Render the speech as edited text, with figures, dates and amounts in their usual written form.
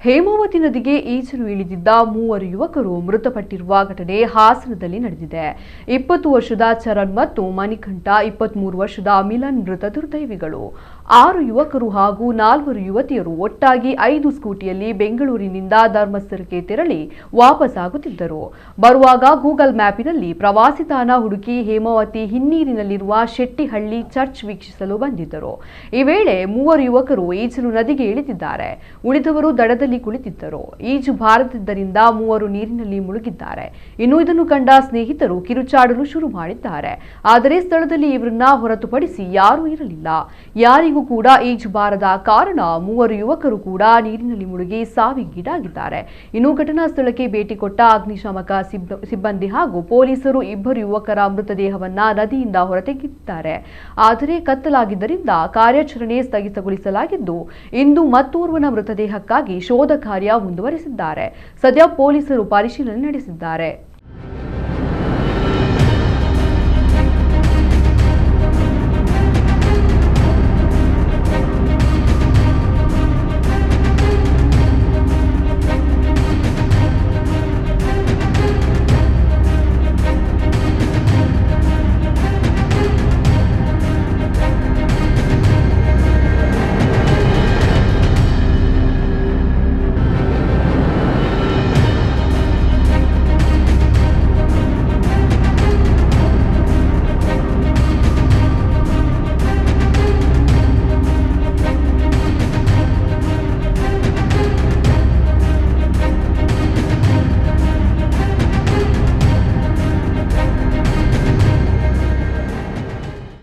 ಹೇಮಾವತಿ ನದಿಗೆ ಈಜಲು ಇಳಿದಿದ್ದ ಮೂವರು ಯುವಕರು ಮೃತಪಟ್ಟಿರುವ ಘಟನೆ ಹಾಸನದಲ್ಲಿ ನಡೆದಿದೆ. 20 ವರ್ಷದ ಚರಣ್ ಮತ್ತು ಮಣಿಕಂಠ, 23 ವರ್ಷದ ಮಿಲನ್ ಮೃತ ದುರ್ದೈವಿಗಳು. 6 ಯುವಕರು ಹಾಗೂ 4 ಯುವತಿಯರು ಒಟ್ಟಾಗಿ 5 ಸ್ಕೂಟಿಯಲ್ಲಿ ಬೆಂಗಳೂರಿನಿಂದ ಧರ್ಮಸ್ಥಳಕ್ಕೆ ತೆರಳಿ ವಾಪಸ್ಸಾಗುತ್ತಿದ್ದರು. ಬರುವಾಗ ಗೂಗಲ್ ಮ್ಯಾಪಿನಲ್ಲಿ ಪ್ರವಾಸಿ ತಾಣ ಹುಡುಕಿ ಹೇಮಾವತಿ ಹಿನ್ನೀರಿನಲ್ಲಿರುವ ಶೆಟ್ಟಿಹಳ್ಳಿ ಚರ್ಚ್ ವೀಕ್ಷಿಸಲು ಬಂದಿದ್ದರು. ಈ ವೇಳೆ 3 ಯುವಕರು ಈಜಲು ನದಿಗೆ ಇಳಿದಿದ್ದಾರೆ. ಉಳಿದವರು ದಡದಲ್ಲಿ ಕುಳಿತಿದ್ದರು. ಈಜು ಬಾರದಿದ್ದರಿಂದ 3 ನೀರಿನಲ್ಲಿ ಮುಳುಗಿದ್ದಾರೆ. ಇನ್ನು ಇದನ್ನು ಕಂಡ ಸ್ನೇಹಿತರು ಕಿರುಚಾಡಲು ಶುರು ಮಾಡಿದ್ದಾರೆ. ಆದರೆ ಸ್ಥಳದಲ್ಲಿ ಇವರನ್ನ ಹೊರತುಪಡಿಸಿ ಯಾರೂ ಇರಲಿಲ್ಲ. ಯಾರಿಗೂ ಕೂಡ ಈಜು ಬಾರದ ಕಾರಣ 3 ಯುವಕರು ಕೂಡ ನೀರಿನಲ್ಲಿ ಮುಳುಗಿ ಸಾವಿಗೀಡಾಗಿದ್ದಾರೆ. ಇನ್ನು ಘಟನಾ ಸ್ಥಳಕ್ಕೆ ಭೇಟಿ ಕೊಟ್ಟ ಅಗ್ನಿಶಾಮಕ ಸಿಬ್ಬಂದಿ ಹಾಗೂ ಪೊಲೀಸರು 2 ಯುವಕರ ಮೃತದೇಹವನ್ನ ನದಿಯಿಂದ ಹೊರತೆಗೆದಿದ್ದಾರೆ. ಆದರೆ ಕತ್ತಲಾಗಿದ್ದರಿಂದ ಕಾರ್ಯಾಚರಣೆ ಸ್ಥಗಿತಗೊಳಿಸಲಾಗಿದ್ದು, ಇಂದು ಮತ್ತೋರ್ವನ ಮೃತದೇಹಕ್ಕಾಗಿ ಶೋಧ ಕಾರ್ಯ ಮುಂದುವರೆಸಿದ್ದಾರೆ. ಸದ್ಯ ಪೊಲೀಸರು ಪರಿಶೀಲನೆ ನಡೆಸಿದ್ದಾರೆ.